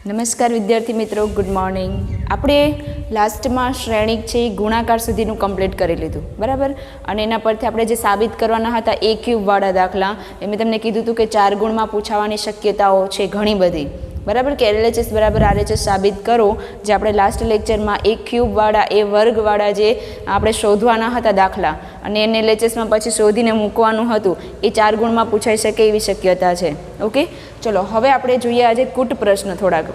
નમસ્કાર વિદ્યાર્થી મિત્રો, ગુડ મોર્નિંગ. આપણે લાસ્ટમાં શ્રેણિક છે એ ગુણાકાર સુધીનું કમ્પ્લીટ કરી લીધું, બરાબર. અને એના પરથી આપણે જે સાબિત કરવાના હતા એ ક્યુબવાળા દાખલા, એ મેં તમને કીધું હતું કે 4 ગુણમાં પૂછાવાની શક્યતાઓ છે ઘણી બધી, બરાબર. કે LHS બરાબર RHS સાબિત કરો, જે આપણે લાસ્ટ લેક્ચરમાં એ ક્યુબવાળા એ વર્ગવાળા જે આપણે શોધવાના હતા દાખલા, અને એને LHSમાં પછી શોધીને મૂકવાનું હતું, એ 4 ગુણમાં પૂછાઈ શકે એવી શક્યતા છે. ઓકે, ચલો હવે આપણે જોઈએ આજે કૂટ પ્રશ્ન થોડાક.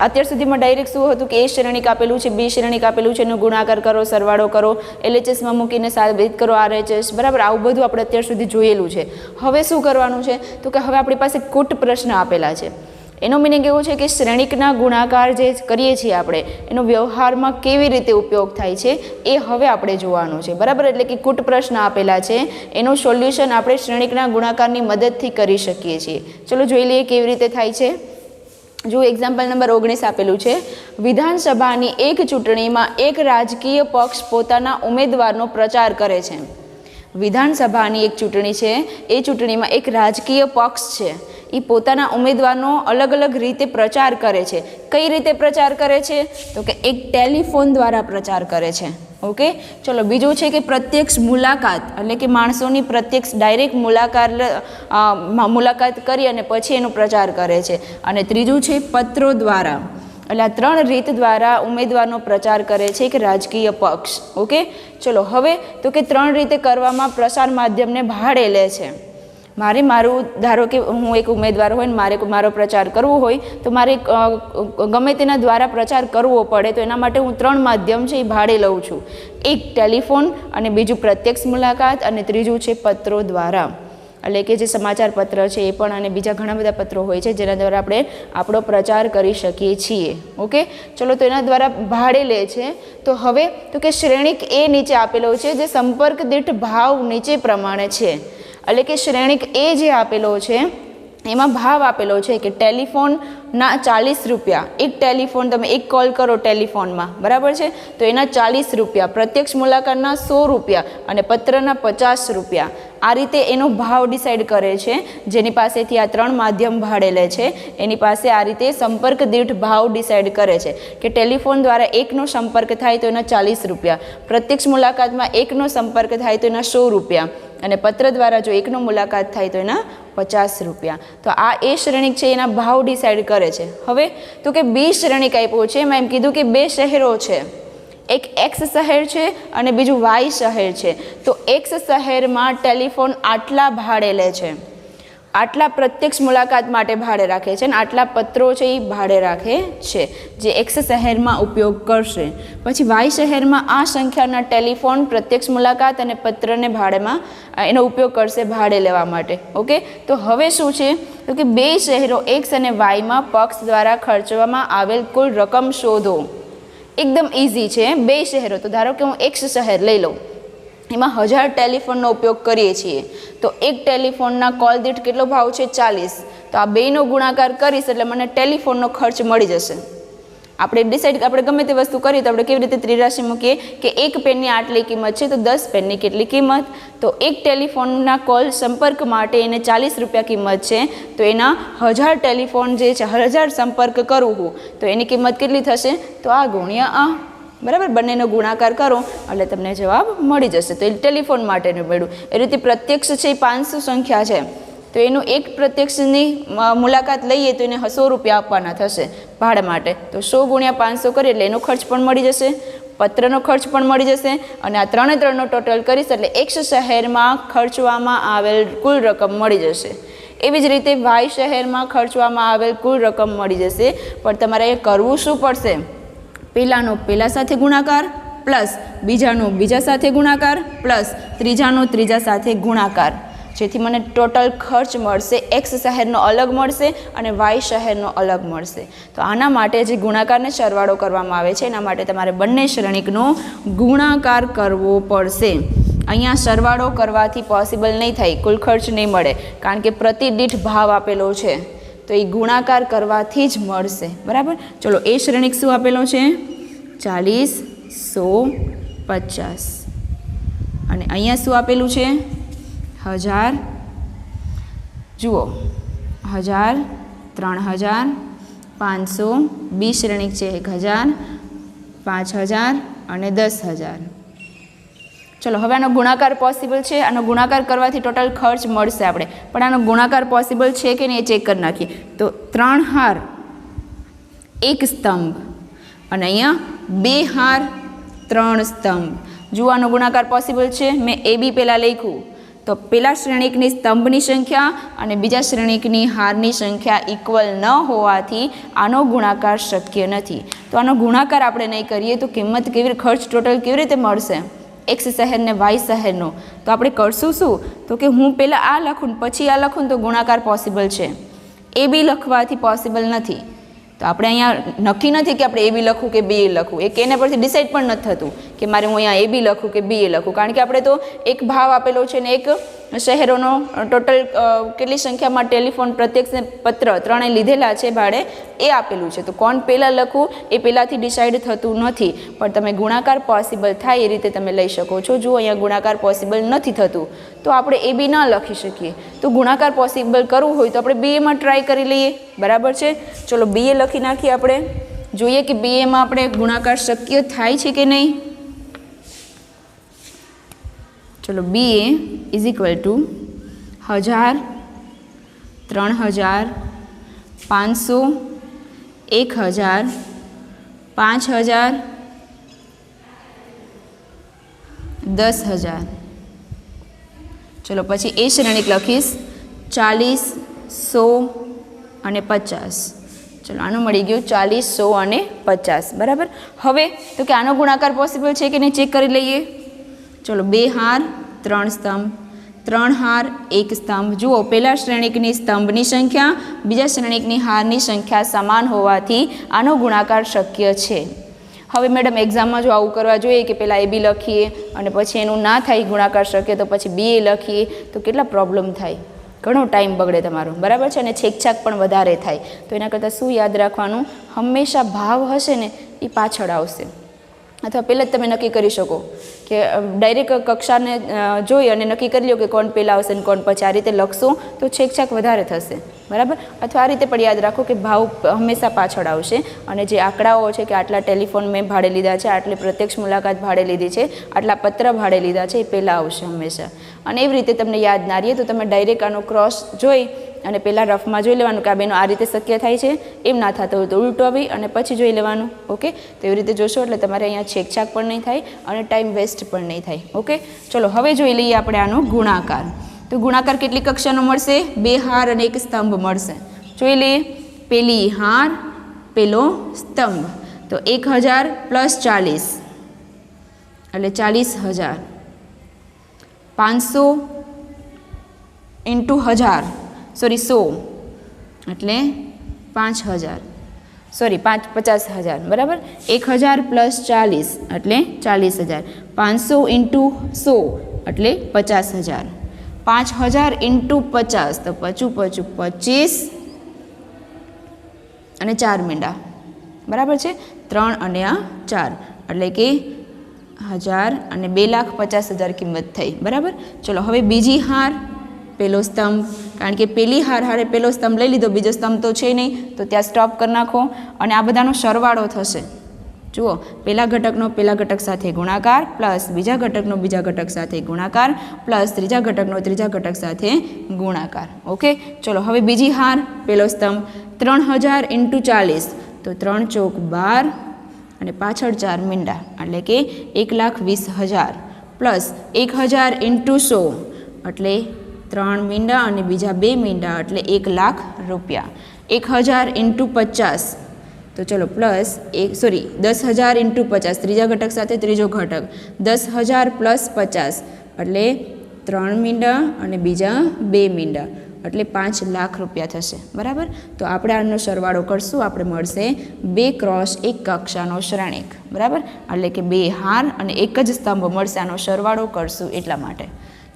અત્યાર સુધીમાં ડાયરેક્ટ શું હતું કે એ શ્રેણિક આપેલું છે, બી શ્રેણિક આપેલું છે, એનો ગુણાકાર કરો, સરવાળો કરો, LHSમાં મૂકીને સાબિત કરો RHS, બરાબર. આવું બધું આપણે અત્યાર સુધી જોયેલું છે. હવે શું કરવાનું છે તો કે હવે આપણી પાસે કૂટ પ્રશ્ન આપેલા છે. એનો મિનિંગ એવું છે કે શ્રેણિકના ગુણાકાર જે કરીએ છીએ આપણે, એનો વ્યવહારમાં કેવી રીતે ઉપયોગ થાય છે એ હવે આપણે જોવાનું છે, બરાબર. એટલે કે કૂટ પ્રશ્ન આપેલા છે, એનું સોલ્યુશન આપણે શ્રેણિકના ગુણાકારની મદદથી કરી શકીએ છીએ. ચલો જોઈ લઈએ કેવી રીતે થાય છે. જો એક્ઝામ્પલ નંબર 19 આપેલું છે. વિધાનસભાની એક ચૂંટણીમાં એક રાજકીય પક્ષ પોતાના ઉમેદવારનો પ્રચાર કરે છે. વિધાનસભાની એક ચૂંટણી છે, એ ચૂંટણીમાં એક રાજકીય પક્ષ છે, એ પોતાના ઉમેદવારનો અલગ અલગ રીતે પ્રચાર કરે છે. કઈ રીતે પ્રચાર કરે છે તો કે એક ટેલિફોન દ્વારા પ્રચાર કરે છે. ઓકે, ચલો બીજું છે કે પ્રત્યક્ષ મુલાકાત, એટલે કે માણસોની પ્રત્યક્ષ ડાયરેક્ટ મુલાકાત કરી અને પછી એનો પ્રચાર કરે છે. અને ત્રીજું છે પત્રો દ્વારા. એટલે આ 3 રીત દ્વારા ઉમેદવારનો પ્રચાર કરે છે કે રાજકીય પક્ષ. ઓકે, ચલો હવે તો કે 3 રીતે કરવામાં પ્રસાર માધ્યમને ભાડે લે છે. મારું ધારો કે હું એક ઉમેદવાર હોય ને મારે મારો પ્રચાર કરવો હોય તો મારે ગમે તેના દ્વારા પ્રચાર કરવો પડે, તો એના માટે હું 3 માધ્યમ છે એ ભાડે લઉં છું. એક ટેલિફોન, અને બીજું પ્રત્યક્ષ મુલાકાત, અને ત્રીજું છે પત્રો દ્વારા, એટલે કે જે સમાચાર પત્ર છે એ પણ, અને બીજા ઘણા બધા પત્રો હોય છે જેના દ્વારા આપણે આપણો પ્રચાર કરી શકીએ છીએ. ઓકે, ચલો તો એના દ્વારા ભાડે લે છે. તો હવે તો કે શ્રેણિક એ નીચે આપેલો છે, જે સંપર્ક દીઠ ભાવ નીચે પ્રમાણે છે. એટલે કે શ્રેણિક એ જે આપેલો છે એમાં ભાવ આપેલો છે કે ટેલિફોનના 40 રૂપિયા, એક ટેલિફોન તમે એક કોલ કરો ટેલિફોનમાં, બરાબર છે, તો એના 40 રૂપિયા, પ્રત્યક્ષ મુલાકાતના 100 રૂપિયા, અને પત્રના 50 રૂપિયા. આ રીતે એનો ભાવ ડિસાઈડ કરે છે. જેની પાસેથી આ 3 માધ્યમ ભાડે લે છે એની પાસે આ રીતે સંપર્ક દીઠ ભાવ ડિસાઈડ કરે છે કે ટેલિફોન દ્વારા એકનો સંપર્ક થાય તો એના 40 રૂપિયા, પ્રત્યક્ષ મુલાકાતમાં એકનો સંપર્ક થાય તો એના 100 રૂપિયા, અને પત્ર દ્વારા જો એકનો મુલાકાત થાય તો એના 50 રૂપિયા. તો આ એ શ્રેણિક છે, એના ભાવ ડિસાઈડ કરે છે. હવે તો કે બી શ્રેણિક આપ્યો છે, એમાં એમ કીધું કે 2 શહેરો છે, એક X શહેર છે અને બીજું Y શહેર છે. તો X શહેરમાં ટેલિફોન આટલા ભાડે લે છે, આટલા પ્રત્યક્ષ મુલાકાત માટે ભાડે રાખે છે, અને આટલા પત્રો છે એ ભાડે રાખે છે, જે X શહેરમાં ઉપયોગ કરશે. પછી Y શહેરમાં આ સંખ્યાના ટેલિફોન, પ્રત્યક્ષ મુલાકાત અને પત્રને ભાડેમાં એનો ઉપયોગ કરશે ભાડે લેવા માટે. ઓકે, તો હવે શું છે તો કે 2 શહેરો X અને Y-માં પક્ષ દ્વારા ખર્ચવામાં આવેલ કુલ રકમ શોધો. એકદમ ઇઝી છે. 2 શહેરો, તો ધારો કે હું X શહેર લઈ લઉં, એમાં 1000 ટેલિફોનનો ઉપયોગ કરીએ છીએ, તો એક ટેલિફોનના કોલ દીઠ કેટલો ભાવ છે 40. તો આ 2નો ગુણાકાર કરીશ એટલે મને ટેલિફોનનો ખર્ચ મળી જશે. આપણે ગમે તે વસ્તુ કરીએ તો આપણે કેવી રીતે ત્રિરાશી મૂકીએ કે એક પેનની આટલી કિંમત છે તો 10 પેનની કેટલી કિંમત, તો એક ટેલિફોનના કોલ સંપર્ક માટે એને 40 રૂપિયા કિંમત છે, તો એના 1000 ટેલિફોન જે છે 1000 સંપર્ક કરું હું તો એની કિંમત કેટલી થશે, તો આ ગુણ્યા આ, બરાબર. બંનેનો ગુણાકાર કરો એટલે તમને જવાબ મળી જશે. તો એ ટેલિફોન માટેનું મળ્યું. એ રીતે પ્રત્યક્ષ છે 500 સંખ્યા છે, તો એનું એક પ્રત્યક્ષની મુલાકાત લઈએ તો એને 100 રૂપિયા આપવાના થશે ભાડા માટે. તો 100 ગુણ્યા 500 કરીએ એટલે એનો ખર્ચ પણ મળી જશે, પત્રનો ખર્ચ પણ મળી જશે, અને આ 3નો ટોટલ કરીશ એટલે X શહેરમાં ખર્ચવામાં આવેલ કુલ રકમ મળી જશે. એવી જ રીતે Y શહેરમાં ખર્ચવામાં આવેલ કુલ રકમ મળી જશે. પણ તમારે એ કરવું શું પડશે, પહેલાંનો પહેલા સાથે ગુણાકાર, પ્લસ બીજાનો બીજા સાથે ગુણાકાર, પ્લસ ત્રીજાનો ત્રીજા સાથે ગુણાકાર, જેથી મને ટોટલ ખર્ચ મળશે. X શહેરનો અલગ મળશે અને Y શહેરનો અલગ મળશે. તો આના માટે જે ગુણાકારને સરવાળો કરવામાં આવે છે એના માટે તમારે બંને શ્રેણિકનો ગુણાકાર કરવો પડશે. અહીંયા સરવાળો કરવાથી પોસિબલ નહીં થાય, કુલ ખર્ચ નહીં મળે, કારણ કે પ્રતિ દીઠ ભાવ આપેલો છે, તો એ ગુણાકાર કરવાથી જ મળશે, બરાબર. ચલો એ શ્રેણિક શું આપેલો છે 40, 100, 50, અને અહીંયા શું આપેલું છે 1000. જુઓ 1000, 3000, 500, બી શ્રેણિક છે 1000, 5000 અને 10000. ચલો હવે આનો ગુણાકાર પોસિબલ છે. આનો ગુણાકાર કરવાથી ટોટલ ખર્ચ મળશે આપણે, પણ આનો ગુણાકાર પોસિબલ છે કે નહીં એ ચેક કરી નાખીએ. તો 3 હાર 1 સ્તંભ અને અહીંયા 2 હાર 3 સ્તંભ. જુઓ આનો ગુણાકાર પોસિબલ છે. મેં એ બી પહેલાં લખ્યું તો પહેલા શ્રેણિકની સ્તંભની સંખ્યા અને બીજા શ્રેણિકની હારની સંખ્યા ઇક્વલ ન હોવાથી આનો ગુણાકાર શક્ય નથી. તો આનો ગુણાકાર આપણે નહીં કરીએ તો કિંમત ખર્ચ ટોટલ કેવી રીતે મળશે એક્સ શહેર ને વાય શહેરનો? તો આપણે કરશું શું? તો કે હું પહેલાં આ લખું ને પછી આ લખું ને તો ગુણાકાર પોસિબલ છે. એ બી લખવાથી પોસિબલ નથી. તો આપણે અહીંયા નક્કી નથી કે આપણે એ બી લખવું કે બી એ લખવું. એક એના પરથી ડિસાઇડ પણ નથી થતું કે મારે હું અહીંયા એ બી લખું કે બી એ લખું, કારણ કે આપણે તો એક ભાવ આપેલો છે ને એક શહેરોનો ટોટલ કેટલી સંખ્યામાં ટેલિફોન, પ્રત્યક્ષ ને પત્ર ત્રણેય લીધેલા છે ભાડે એ આપેલું છે. તો કોણ પહેલાં લખવું એ પહેલાંથી ડિસાઇડ થતું નથી, પણ તમે ગુણાકાર પોસિબલ થાય એ રીતે તમે લઈ શકો છો. જો અહીંયા ગુણાકાર પોસિબલ નથી થતું તો આપણે એ બી ના લખી શકીએ. તો ગુણાકાર પોસિબલ કરવું હોય તો આપણે બી એમાં ટ્રાય કરી લઈએ. બરાબર છે? ચલો બી એ લખી નાખીએ. આપણે જોઈએ કે બી એમાં આપણે ગુણાકાર શક્ય થાય છે કે નહીં. ચલો બી એ ઇઝ ઇક્વલ ટુ 1000, 3000, 500, 1000, 5000, 10000. ચલો પછી એ શ્રેણિક લખીશ 40, 100 અને 50. ચલો આનું મળી ગયું 40, 100 અને 50. બરાબર. હવે તો કે આનો ગુણાકાર પોસિબલ છે કે નહીં ચેક કરી લઈએ. ચલો 2 હાર 3 સ્તંભ, 3 હાર 1 સ્તંભ. જુઓ પહેલા શ્રેણિકની સ્તંભની સંખ્યા બીજા શ્રેણિકની હારની સંખ્યા સમાન હોવાથી આનો ગુણાકાર શક્ય છે. હવે મેડમ એક્ઝામમાં જો આવું કરવા જોઈએ કે પહેલાં એ બી લખીએ અને પછી એનું ના થાય ગુણાકાર શક્ય તો પછી બી એ લખીએ તો કેટલા પ્રોબ્લેમ થાય, ઘણો ટાઈમ બગડે તમારો. બરાબર છે? અને છેકછાક પણ વધારે થાય. તો એના કરતાં શું યાદ રાખવાનું, હંમેશા ભાવ હશે ને એ પાછળ આવશે. અથવા પહેલાં જ તમે નક્કી કરી શકો કે ડાયરેક્ટ કક્ષાને જોઈ અને નક્કી કરી લો કે કોણ પહેલાં આવશે ને કોણ પછી. આ રીતે લખશો તો છેકછાક વધારે થશે. બરાબર? અથવા આ રીતે પણ યાદ રાખો કે ભાવ હંમેશા પાછળ આવશે અને જે આંકડાઓ છે કે આટલા ટેલિફોન મેં ભાડે લીધા છે, આટલી પ્રત્યક્ષ મુલાકાત ભાડે લીધી છે, આટલા પત્ર ભાડે લીધા છે, એ પહેલાં આવશે હંમેશા. અને એવી રીતે તમને યાદ ના રહીએ તો તમે ડાયરેક્ટ આનો ક્રોસ જોઈ અને પહેલાં રફમાં જોઈ લેવાનું કે આ બેનો આ રીતે શક્ય થાય છે. એમ ના થતું હોય તો ઉલટો આવી અને પછી જોઈ લેવાનું. ઓકે? તો એવી રીતે જોશો એટલે તમારે અહીંયા છેકછાક પણ નહીં થાય અને ટાઈમ વેસ્ટ પણ નહીં થાય. ઓકે? ચલો હવે જોઈ લઈએ આપણે આનો ગુણાકાર. તો ગુણાકાર કેટલી કક્ષાનો મળશે? 2 હાર અને 1 સ્તંભ મળશે. જોઈ લઈએ. પેલી હાર પેલો સ્તંભ. તો 1000 + 40 એટલે 40000. 500 × 1000 100 એટલે 5000. 50,000. બરાબર? 1000 + 40 એટલે 40000. 500 × 100 એટલે 50,000. 5000 × 50 તો 25 અને 4 મીંડા. બરાબર છે? 3 અને આ 4 એટલે કે 1000 અને 2,50,000 કિંમત થઈ. બરાબર? ચલો હવે બીજી હાર પહેલો સ્તંભ, કારણ કે પહેલી હાર હારે પહેલો સ્તંભ લઈ લીધો, બીજો સ્તંભ તો છે નહીં તો ત્યાં સ્ટોપ કરી નાખો અને આ બધાનો સરવાળો થશે. જુઓ પહેલા ઘટકનો પહેલા ઘટક સાથે ગુણાકાર પ્લસ બીજા ઘટકનો બીજા ઘટક સાથે ગુણાકાર પ્લસ ત્રીજા ઘટકનો ત્રીજા ઘટક સાથે ગુણાકાર. ઓકે? ચલો હવે બીજી હાર પહેલો સ્તંભ 3000 × 40 તો 3 ચોક 12 અને પાછળ 4 મીંડા એટલે કે 1,20,000 પ્લસ 1000 × 100 એટલે 3 મીંડા અને બીજા 2 મીંડા એટલે 1,00,000 રૂપિયા. 1000 × 50 તો ચલો પ્લસ 10,000 × 50 ત્રીજા ઘટક સાથે ત્રીજો ઘટક 10,000 + 50 એટલે 3 મીંડા અને બીજા 2 મીંડા એટલે 5,00,000 રૂપિયા થશે. બરાબર? તો આપણે આનો સરવાળો કરશું, આપણે મળશે 2 × 1 કક્ષાનો શ્રેણિક. બરાબર? એટલે કે 2 હાર અને 1 જ સ્તંભ મળશે. આનો સરવાળો કરશું એટલા માટે.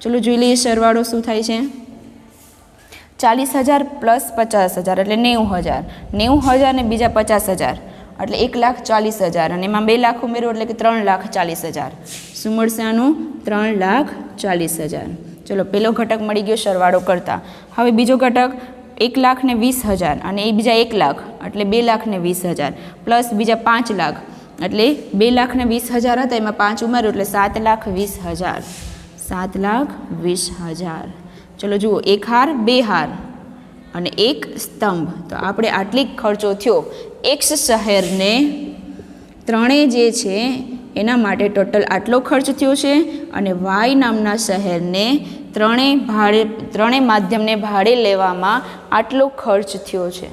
ચલો જોઈ લઈએ સરવાળો શું થાય છે. 40,000 + 50,000 એટલે 90,000. 90,000 ને બીજા 50,000 એટલે 1,40,000 અને એમાં 2 લાખ ઉમેરો એટલે કે 3,40,000. શું મળશે આનું? 3,40,000. ચલો પહેલો ઘટક મળી ગયો સરવાળો કરતા. હવે બીજો ઘટક 1,20,000 અને એ બીજા 1 લાખ એટલે 2,20,000 પ્લસ બીજા 5 લાખ એટલે 2,20,000 હતા, એમાં 5 ઉમેર્યું એટલે 7,20,000 7,20,000. ચલો જુઓ, 1 હાર 2 હાર અને 1 સ્તંભ. તો આપણે આટલી ખર્ચો થયો એક્સ શહેરને ત્રણેય જે છે એના માટે ટોટલ આટલો ખર્ચ થયો છે અને વાય નામના શહેરને ત્રણેય માધ્યમને ભાડે લેવામાં આટલો ખર્ચ થયો છે.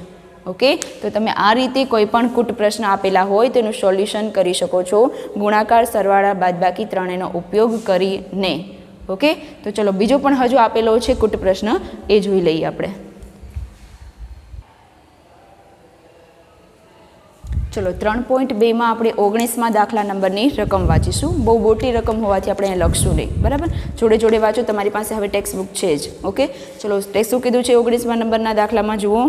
ઓકે, તો તમે આ રીતે કોઈ પણ કૂટ પ્રશ્ન આપેલા હોય તેનું સોલ્યુશન કરી શકો છો ગુણાકાર, સરવાળા, બાદબાકી ત્રણેયનો ઉપયોગ કરીને. ઓકે, તો ચલો બીજો પણ હજુ આપેલો છે કૂટ પ્રશ્ન, એ જોઈ લઈએ આપણે. ચલો 3.2માં આપણે 19મા દાખલા નંબરની રકમ વાંચીશું. બહુ મોટી રકમ હોવાથી આપણે અહીં લખશું નહીં, બરાબર. જોડે જોડે વાંચો, તમારી પાસે હવે ટેક્સ્ટ બુક છે જ. ઓકે, ચલો શું કીધું છે 19મા નંબરના દાખલામાં જુઓ.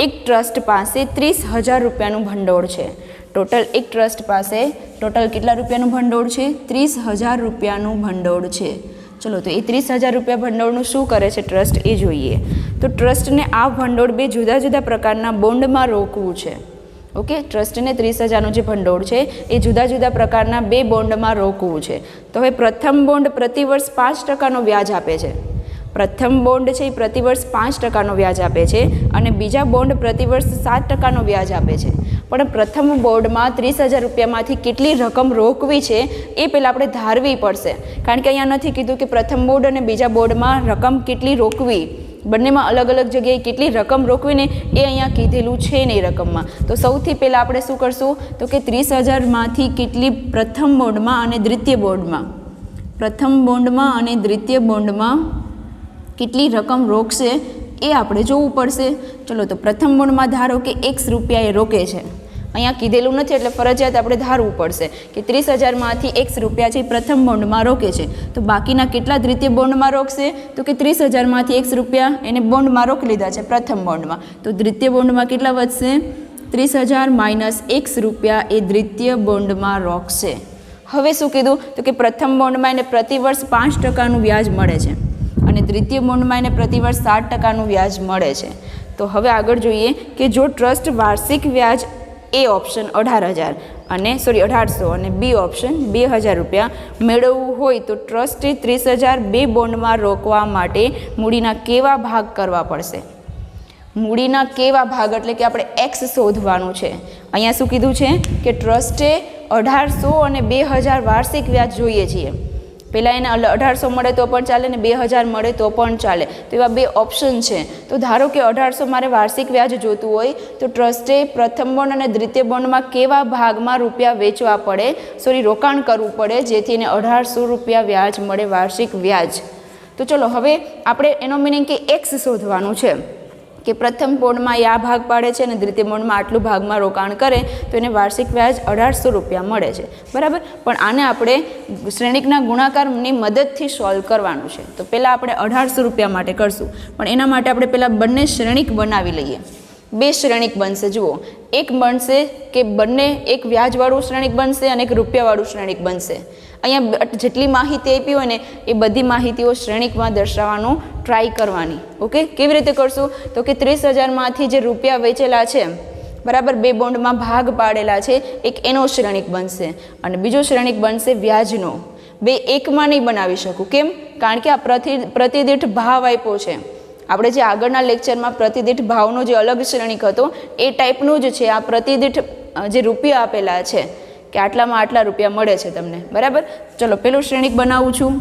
એક ટ્રસ્ટ પાસે 30,000 રૂપિયાનું ભંડોળ છે. એક ટ્રસ્ટ પાસે ટોટલ કેટલા રૂપિયાનું ભંડોળ છે? 30,000 રૂપિયાનું ભંડોળ છે. ચલો, તો એ 30,000 રૂપિયા ભંડોળનું શું કરે છે ટ્રસ્ટ, એ જોઈએ. તો ટ્રસ્ટને આ ભંડોળ 2 જુદા જુદા પ્રકારના બોન્ડમાં રોકવું છે. ઓકે, ટ્રસ્ટને 30,000નું જે ભંડોળ છે એ જુદા જુદા પ્રકારના 2 બોન્ડમાં રોકવું છે. તો હવે પ્રથમ બોન્ડ પ્રતિ વર્ષ 5% વ્યાજ આપે છે. પ્રથમ બોન્ડ છે એ પ્રતિ વર્ષ 5% વ્યાજ આપે છે અને બીજા બોન્ડ પ્રતિ વર્ષ 7% વ્યાજ આપે છે. પણ પ્રથમ બોન્ડમાં 30,000 રૂપિયામાંથી કેટલી રકમ રોકવી છે એ પહેલાં આપણે ધારવી પડશે, કારણ કે અહીંયા નથી કીધું કે પ્રથમ બોન્ડ અને બીજા બોન્ડમાં રકમ કેટલી રોકવી, બંનેમાં અલગ અલગ જગ્યાએ કેટલી રકમ રોકવી ને એ અહીંયા કીધેલું છે ને એ રકમમાં. તો સૌથી પહેલાં આપણે શું કરશું તો કે 30,000માંથી કેટલી પ્રથમ બોન્ડમાં અને દ્વિતીય બોન્ડમાં કેટલી રકમ રોકશે એ આપણે જોવું પડશે. ચલો, તો પ્રથમ બોન્ડમાં ધારો કે X રૂપિયા એ રોકે છે. અહીંયા કીધેલું નથી એટલે ફરજિયાત આપણે ધારવું પડશે કે 30,000માંથી X રૂપિયા છે પ્રથમ બોન્ડમાં રોકે છે. તો બાકીના કેટલા દ્વિતીય બોન્ડમાં રોકશે તો કે 30,000માંથી X રૂપિયા એને બોન્ડમાં રોકી લીધા છે પ્રથમ બોન્ડમાં. તો દ્વિતીય બોન્ડમાં કેટલા વધશે? 30,000 માઇનસ X રૂપિયા એ દ્વિતીય બોન્ડમાં રોકશે. હવે શું કીધું તો કે પ્રથમ બોન્ડમાં એને પ્રતિ વર્ષ 5%નું વ્યાજ મળે છે અને દ્વિતીય બોન્ડમાં એને પ્રતિ વર્ષ 7%નું વ્યાજ મળે છે. તો હવે આગળ જોઈએ કે જો ટ્રસ્ટ વાર્ષિક વ્યાજ એ ઓપ્શન 1800 અને બી ઓપ્શન 2,000 રૂપિયા મેળવવું હોય તો ટ્રસ્ટે 30,000 2 બોન્ડમાં રોકવા માટે મૂડીના કેવા ભાગ કરવા પડશે? મૂડીના કેવા ભાગ એટલે કે આપણે એક્સ શોધવાનું છે. અહીંયા શું કીધું છે કે ટ્રસ્ટે 1800 અને 2,000 વાર્ષિક વ્યાજ જોઈએ છીએ. પહેલાં એને 1800 મળે તો પણ ચાલે ને 2,000 મળે તો પણ ચાલે. તો એવા 2 ઓપ્શન છે. તો ધારો કે 1800 મારે વાર્ષિક વ્યાજ જોતું હોય તો ટ્રસ્ટે પ્રથમ બોન્ડ અને દ્વિતીય બોન્ડમાં કેવા ભાગમાં રૂપિયા વેચવા પડે, રોકાણ કરવું પડે જેથી એને 1800 રૂપિયા વ્યાજ મળે, વાર્ષિક વ્યાજ. તો ચલો હવે આપણે એનો મિનિંગ કે એક્સ શોધવાનું છે કે પ્રથમ બોન્ડમાં આ ભાગ પાડે છે અને દ્વિતીય બોન્ડમાં આટલું ભાગમાં રોકાણ કરે તો એને વાર્ષિક વ્યાજ 1800 રૂપિયા મળે છે, બરાબર. પણ આને આપણે શ્રેણિકના ગુણાકારની મદદથી સોલ્વ કરવાનું છે. તો પહેલાં આપણે 1800 રૂપિયા માટે કરશું, પણ એના માટે આપણે પહેલાં બંને શ્રેણિક બનાવી લઈએ. 2 શ્રેણિક બનશે. જુઓ, એક બનશે કે બંને એક વ્યાજવાળું શ્રેણિક બનશે અને એક રૂપિયાવાળું શ્રેણિક બનશે. અહીંયા જેટલી માહિતી આપી હોય ને એ બધી માહિતીઓ શ્રેણિકમાં દર્શાવવાનું ટ્રાય કરવાની. ઓકે, કેવી રીતે કરશું તો કે 30,000માંથી જે રૂપિયા વેચેલા છે, બરાબર, 2 બોન્ડમાં ભાગ પાડેલા છે, એક એનો શ્રેણિક બનશે અને બીજો શ્રેણિક બનશે વ્યાજનો. 2 એકમાં નહીં બનાવી શકું. કેમ? કારણ કે આ પ્રતિદીઠ ભાવ આપ્યો છે. આપણે જે આગળના લેક્ચરમાં પ્રતિદીઠ ભાવનો જે અલગ શ્રેણિક હતો એ ટાઈપનું જ છે આ પ્રતિદીઠ જે રૂપિયા આપેલા છે કે આટલામાં આટલા રૂપિયા મળે છે તમને, બરાબર. ચલો પેલું શ્રેણિક બનાવું છું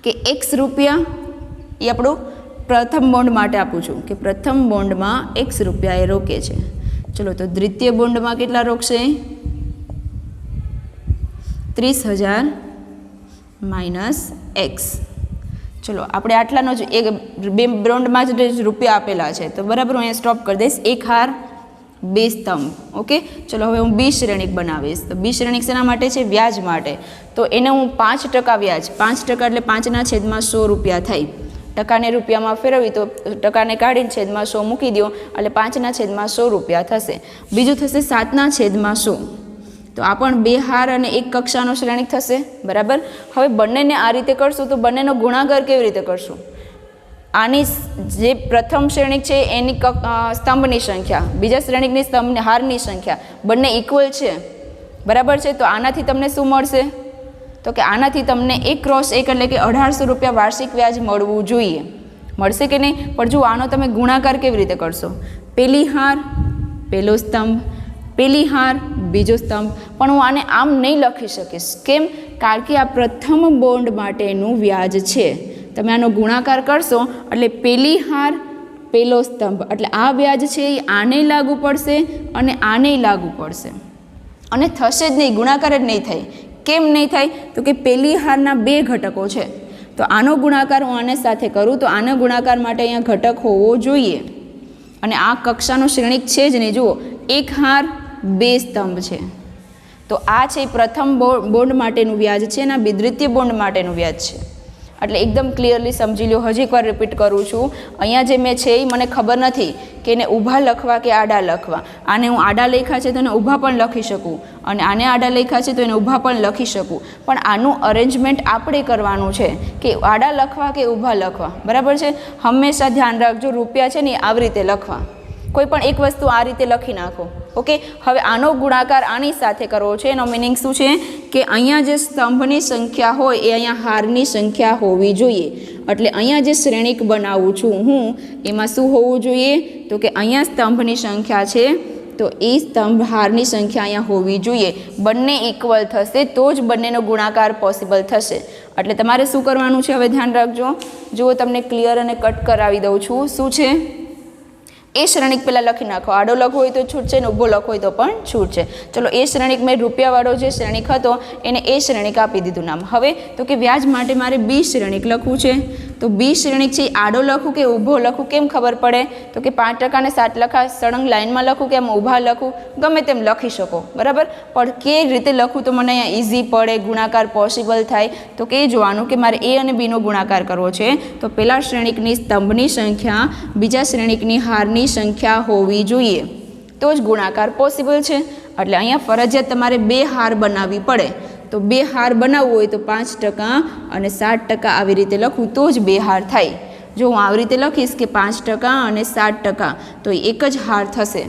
કે X રૂપિયા એ આપણું પ્રથમ બોન્ડ માટે આપું છું કે પ્રથમ બોન્ડમાં X રૂપિયા એ રોકે છે. ચલો, તો દ્વિતીય બોન્ડમાં કેટલા રોકશે? 30,000 માઇનસ X. ચલો, આપણે આટલાનો જ એક 2 બોન્ડમાં જ રૂપિયા આપેલા છે તો બરાબર હું અહીંયા સ્ટોપ કરી દઈશ. 1 હાર 2 સ્તંભ. ઓકે, ચલો હવે હું બી શ્રેણિક બનાવીશ. તો બી શ્રેણિક શેના માટે છે? વ્યાજ માટે. તો એને હું 5% વ્યાજ, 5% એટલે 5/100 રૂપિયા થાય. ટકાને રૂપિયામાં ફેરવી તો ટકાને કાઢીને છેદમાં 100 મૂકી દો એટલે 5/100 રૂપિયા થશે. બીજું થશે 7/100. તો આ પણ 2 હાર અને 1 કક્ષાનો શ્રેણિક થશે, બરાબર. હવે બંનેને આ રીતે કરશું તો બંનેનો ગુણાકાર કેવી રીતે કરશું? આની જે પ્રથમ શ્રેણિક છે એની સ્તંભની સંખ્યા, બીજા શ્રેણિકની સ્તંભની હારની સંખ્યા બંને ઇક્વલ છે, બરાબર છે. તો આનાથી તમને શું મળશે? તો કે આનાથી તમને 1 × 1 એટલે કે 1800 રૂપિયા વાર્ષિક વ્યાજ મળવું જોઈએ. મળશે કે નહીં? પણ જો આનો તમે ગુણાકાર કેવી રીતે કરશો? પેલી હાર પહેલો સ્તંભ, પેલી હાર બીજો સ્તંભ. પણ હું આને આમ નહીં લખી શકીશ. કેમ? કારણ કે આ પ્રથમ બોન્ડ માટેનું વ્યાજ છે. તમે આનો ગુણાકાર કરશો એટલે પેલી હાર પહેલો સ્તંભ એટલે આ વ્યાજ છે એ આને લાગુ પડશે અને આને લાગુ પડશે, અને થશે જ નહીં, ગુણાકાર જ નહીં થાય. કેમ નહીં થાય? તો કે પેલી હારના 2 ઘટકો છે, તો આનો ગુણાકાર હું આને સાથે કરું તો આનો ગુણાકાર માટે અહીંયા ઘટક હોવો જોઈએ, અને આ કક્ષાનો શ્રેણિક છે જ નહીં. જુઓ, 1 હાર 2 સ્તંભ છે, તો આ છે પ્રથમ બોન્ડ માટેનું વ્યાજ છે અને આ દ્વિતીય બોન્ડ માટેનું વ્યાજ છે. એટલે એકદમ ક્લિયરલી સમજી લો. હજી એકવાર રિપીટ કરું છું, અહીંયા જે મેં છે એ મને ખબર નથી કે એને ઊભા લખવા કે આડા લખવા. આને હું આડા લખ્યા છે તો એને ઊભા પણ લખી શકું, અને આને આડા લખ્યા છે તો એને ઊભા પણ લખી શકું. પણ આનું અરેન્જમેન્ટ આપણે કરવાનું છે કે આડા લખવા કે ઊભા લખવા, બરાબર છે. હંમેશા ધ્યાન રાખજો, રૂપિયા છે ને આવી રીતે લખવા, કોઈ પણ એક વસ્તુ આ રીતે લખી નાખો. ઓકે, હવે આનો ગુણાકાર આની સાથે કરવો છે. એનો મિનિંગ શું છે કે અહીંયા જે સ્તંભની સંખ્યા હોય એ અહીંયા હારની સંખ્યા હોવી જોઈએ. એટલે અહીંયા જે શ્રેણિક બનાવું છું હું, એમાં શું હોવું જોઈએ? તો કે અહીંયા સ્તંભની સંખ્યા છે તો એ સ્તંભ હારની સંખ્યા અહીંયા હોવી જોઈએ. બંને ઇક્વલ થશે તો જ બંનેનો ગુણાકાર પોસિબલ થશે. એટલે તમારે શું કરવાનું છે? હવે ધ્યાન રાખજો. જુઓ, તમને ક્લિયર અને કટ કરાવી દઉં છું. શું છે? એ શ્રેણિક પહેલાં લખી નાખો. આડો લખવો હોય તો છૂટ છે ને ઊભો લખવો હોય તો પણ છૂટ છે. ચલો, એ શ્રેણિક મેં રૂપિયાવાળો જે શ્રેણિક હતો એને એ શ્રેણિક આપી દીધું નામ. હવે તો કે વ્યાજ માટે મારે બી શ્રેણિક લખવું છે, તો બી શ્રેણિક છે આડો લખું કે ઊભો લખું કેમ ખબર પડે? તો કે 5% ને 7 સળંગ લાઇનમાં લખું કે આમ ઊભા લખું, ગમે તેમ લખી શકો, બરાબર. પણ કઈ રીતે લખું તો મને અહીંયા ઇઝી પડે, ગુણાકાર પોસિબલ થાય? તો કે જોવાનું કે મારે એ અને બીનો ગુણાકાર કરવો છે, તો પહેલા શ્રેણિકની સ્તંભની સંખ્યા બીજા શ્રેણિકની હારની સંખ્યા હોવી જોઈએ તો જ ગુણાકાર પોસિબલ છે. એટલે અહીંયા ફરજિયાત તમારે 2 હાર બનાવવી પડે. તો 2 હાર બનાવવું હોય તો 5% અને 7% આવી રીતે લખું તો જ 2 હાર થાય. જો હું આવી રીતે લખીશ કે 5% અને 7%, તો એક જ હાર થશે,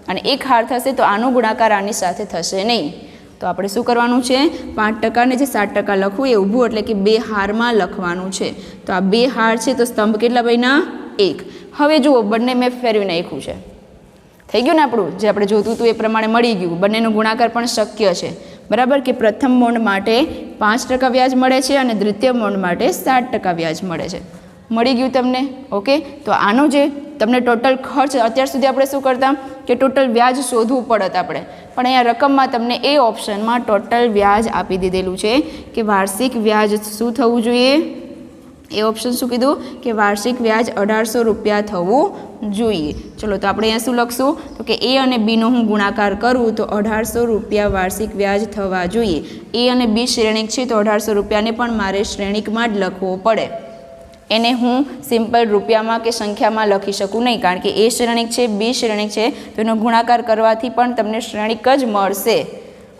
અને એક હાર થશે તો આનો ગુણાકાર આની સાથે થશે નહીં. તો આપણે શું કરવાનું છે? 5% ને જે 7% લખવું એ ઊભું એટલે કે 2 હારમાં લખવાનું છે. તો આ 2 હાર છે તો સ્તંભ કેટલા બન્યા? 1. હવે જુઓ, બંને મેં ફેરવી નાખ્યું છે. થઈ ગયું ને આપણું જે આપણે જોતું હતું એ પ્રમાણે મળી ગયું. બંનેનો ગુણાકાર પણ શક્ય છે, બરાબર. કે પ્રથમ બોન્ડ માટે 5% વ્યાજ મળે છે અને દ્વિતીય બોન્ડ માટે 7% વ્યાજ મળે છે. મળી ગયું તમને? ઓકે, તો આનો જે તમને ટોટલ ખર્ચ, અત્યાર સુધી આપણે શું કરતા કે ટોટલ વ્યાજ શોધવું પડત આપણે, પણ અહીંયા રકમમાં તમને એ ઓપ્શનમાં ટોટલ વ્યાજ આપી દીધેલું છે કે વાર્ષિક વ્યાજ શું થવું જોઈએ. એ ઓપ્શન શું કીધું કે વાર્ષિક વ્યાજ 1800 રૂપિયા થવું જોઈએ. ચલો, તો આપણે અહીંયા શું લખશું? તો કે એ અને બીનો હું ગુણાકાર કરું તો 1800 રૂપિયા વાર્ષિક વ્યાજ થવા જોઈએ. એ અને બી શ્રેણિક છે તો 1800 રૂપિયાને પણ મારે શ્રેણિકમાં જ લખવો પડે. એને હું સિમ્પલ રૂપિયામાં કે સંખ્યામાં લખી શકું નહીં, કારણ કે એ શ્રેણિક છે, બી શ્રેણિક છે, તો એનો ગુણાકાર કરવાથી પણ તમને શ્રેણિક જ મળશે.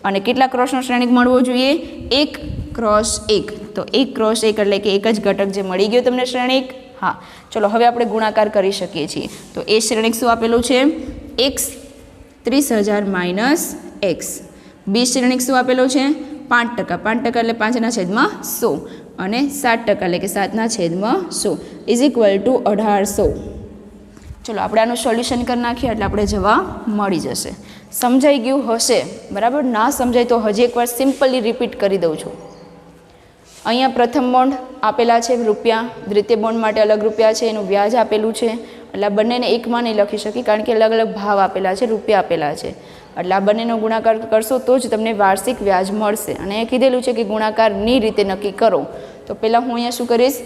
અને કેટલા ક્રોસનો શ્રેણિક મળવો જોઈએ? 1 × 1. તો 1 × 1 એટલે કે એક જ ઘટક જે મળી ગયો તમને શ્રેણિક. હા, ચલો હવે આપણે ગુણાકાર કરી શકીએ છીએ. તો એ શ્રેણિક શું આપેલું છે? x 30,000 - x. બી શ્રેણિક શું આપેલો છે? 5%. 5% એટલે 5/100 અને 7% એટલે કે 7/100 ઇઝ ઇક્વલ ટુ 1800. ચલો, આપણે આનું સોલ્યુશન કરી નાખીએ એટલે આપણે જવાબ મળી જશે. સમજાઈ ગયું હશે, બરાબર. ના સમજાય તો હજી એકવાર સિમ્પલી રિપીટ કરી દઉં છું. અહીંયા પ્રથમ બોન્ડ આપેલા છે રૂપિયા, દ્વિતીય બોન્ડ માટે અલગ રૂપિયા છે, એનું વ્યાજ આપેલું છે. એટલે આ બંનેને એકમાં નહીં લખી શકી કારણ કે અલગ અલગ ભાવ આપેલા છે, રૂપિયા આપેલા છે. એટલે આ બંનેનો ગુણાકાર કરશો તો જ તમને વાર્ષિક વ્યાજ મળશે. અને એ કીધેલું છે કે ગુણાકારની રીતે નક્કી કરો. તો પહેલાં હું અહીંયા શું કરીશ?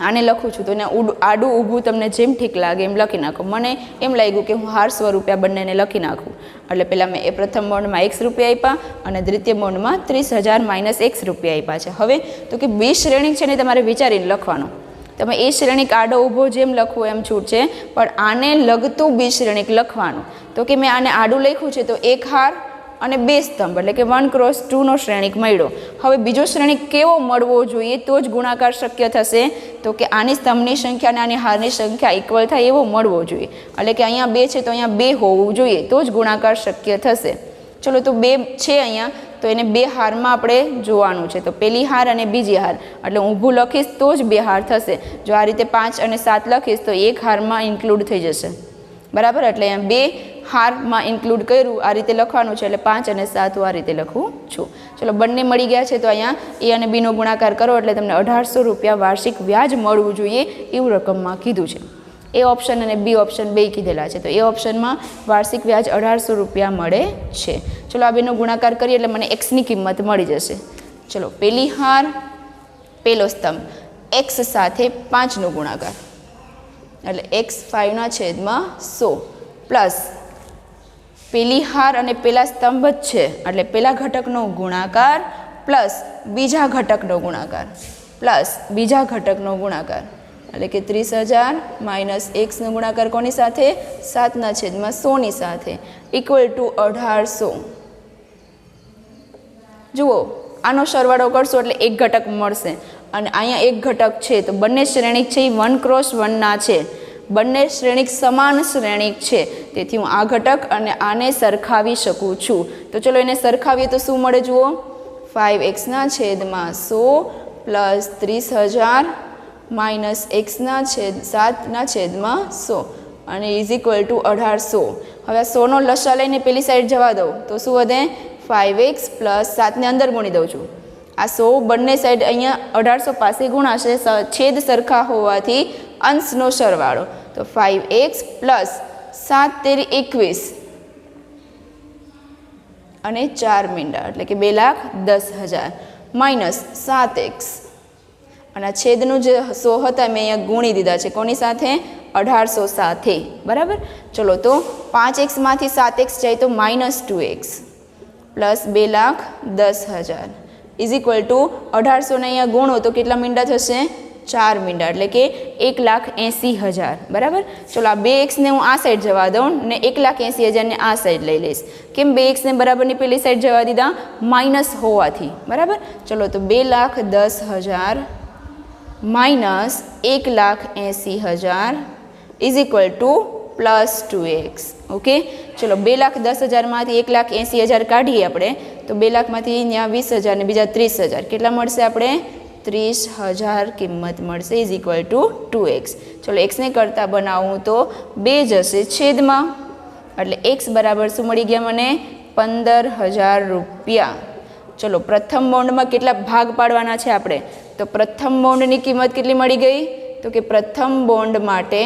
આને લખું છું તો એને આડું ઊભું તમને જેમ ઠીક લાગે એમ લખી નાખો. મને એમ લાગ્યું કે હું હાર સ્વરૂપિયા બંનેને લખી નાખું. એટલે પહેલાં મેં એ પ્રથમ બોન્ડમાં x રૂપિયા આપ્યા અને દ્વિતીય બોન્ડમાં 30,000 - x રૂપિયા આપ્યા છે. હવે તો કે બી શ્રેણિક છે ને તમારે વિચારીને લખવાનું. તમે એ શ્રેણિક આડો ઊભો જેમ લખવું એમ છૂટ છે, પણ આને લગતું બી શ્રેણિક લખવાનું. તો કે મેં આને આડું લખ્યું છે તો 1 હાર અને 2 સ્તંભ એટલે કે 1 × 2 નો શ્રેણિક મળ્યો. હવે બીજો શ્રેણિક કેવો મળવો જોઈએ તો જ ગુણાકાર શક્ય થશે? તો કે આની સ્તંભની સંખ્યા અને આની હારની સંખ્યા ઇક્વલ થાય એવો મળવો જોઈએ. એટલે કે અહીંયા 2 છે તો અહીંયા 2 હોવું જોઈએ તો જ ગુણાકાર શક્ય થશે. ચલો તો 2 છે અહીંયા તો એને 2 હારમાં આપણે જોવાનું છે. તો પહેલી હાર અને બીજી હાર એટલે ઊભું લખીશ તો જ 2 હાર થશે. જો આ રીતે 5 અને 7 લખીશ તો એક હારમાં ઇન્ક્લુડ થઈ જશે. બરાબર, એટલે અહીંયા 2 હારમાં ઇન્ક્લુડ કર્યું આ રીતે લખવાનું છે એટલે 5 અને 7 હું આ રીતે લખું છું. ચલો બંને મળી ગયા છે તો અહીંયા એ અને બીનો ગુણાકાર કરો એટલે તમને 1800 રૂપિયા વાર્ષિક વ્યાજ મળવું જોઈએ એવું રકમમાં કીધું છે. એ ઓપ્શન અને બી ઓપ્શન બે કીધેલા છે. તો એ ઓપ્શનમાં વાર્ષિક વ્યાજ 1800 રૂપિયા મળે છે. ચલો આ બેનો ગુણાકાર કરીએ એટલે મને એક્સની કિંમત મળી જશે. ચલો પહેલી હાર પહેલો સ્તંભ એક્સ સાથે 5નો ગુણાકાર એટલે x 5/100 પ્લસ પહેલી હાર અને પહેલા સ્તંભ જ છે એટલે પહેલા ઘટકનો ગુણાકાર પ્લસ બીજા ઘટકનો ગુણાકાર પ્લસ બીજા ઘટકનો ગુણાકાર એટલે કે 30,000 માઇનસ એક્સનો ગુણાકાર કોની સાથે? 7/100 સાથે ઇક્વલ ટુ 1800. જુઓ આનો સરવાળો કરશો એટલે એક ઘટક મળશે અને અહીંયા એક ઘટક છે તો બંને શ્રેણિક છે એ 1 × 1 ના છે. બંને શ્રેણિક સમાન શ્રેણિક છે તેથી હું આ ઘટક અને આને સરખાવી શકું છું. તો ચલો એને સરખાવીએ તો શું મળે જુઓ? 5x/100 પ્લસ 30,000 માઇનસ x/7/100 અને ઇઝ ઇક્વલ ટુ 1800. હવે 100નો લસા લઈને પેલી સાઈડ જવા દઉં તો શું વધે? 5x પ્લસ 7ને અંદર ગુણી દઉં છું. આ 100 બંને સાઈડ અહીંયા 1800 પાસે ગુણાશે. છેદ સરખા હોવાથી અંશનો સરવાળો તો 5x પ્લસ 7 તેરી 21 અને 4 મીંડા એટલે કે 2,10,000 માઇનસ 7x અને છેદનું જે 100 હતા મેં અહીંયા ગુણી દીધા છે કોની સાથે? 1800 સાથે. બરાબર, ચલો તો 5x માંથી 7x જાય તો -2x plus 2,10,000 is equal to 1800 ને અહીંયા ગુણો તો કેટલા મીંડા થશે? 4 મીંડા એટલે કે 1,80,000. બરાબર, ચલો આ 2x ને હું આ સાઈડ જવા દઉં ને 1,80,000 ને આ સાઈડ લઈ લઈશ. કેમ 2x ને બરાબરની પેલી સાઈડ જવા દીધા? માઇનસ હોવાથી. બરાબર, ચલો તો 2,10,000 minus 1,80,000 is equal to plus 2x. Okay, ચલો 2,10,000 માંથી 1,80,000 કાઢીએ આપણે તો 2 લાખમાંથી ત્યાં 20,000 ને બીજા 30,000 કેટલા મળશે? આપણે 30,000 કિંમત મળશે ઇઝ ઇક્વલ ટુ 2x. ચલો એક્સને કરતાં બનાવું તો 2 જશે છેદમાં એટલે x બરાબર શું મળી ગયા મને? 15,000 રૂપિયા. ચલો પ્રથમ બોન્ડમાં કેટલા ભાગ પાડવાના છે આપણે? તો પ્રથમ બોન્ડની કિંમત કેટલી મળી ગઈ? તો કે પ્રથમ બોન્ડ માટે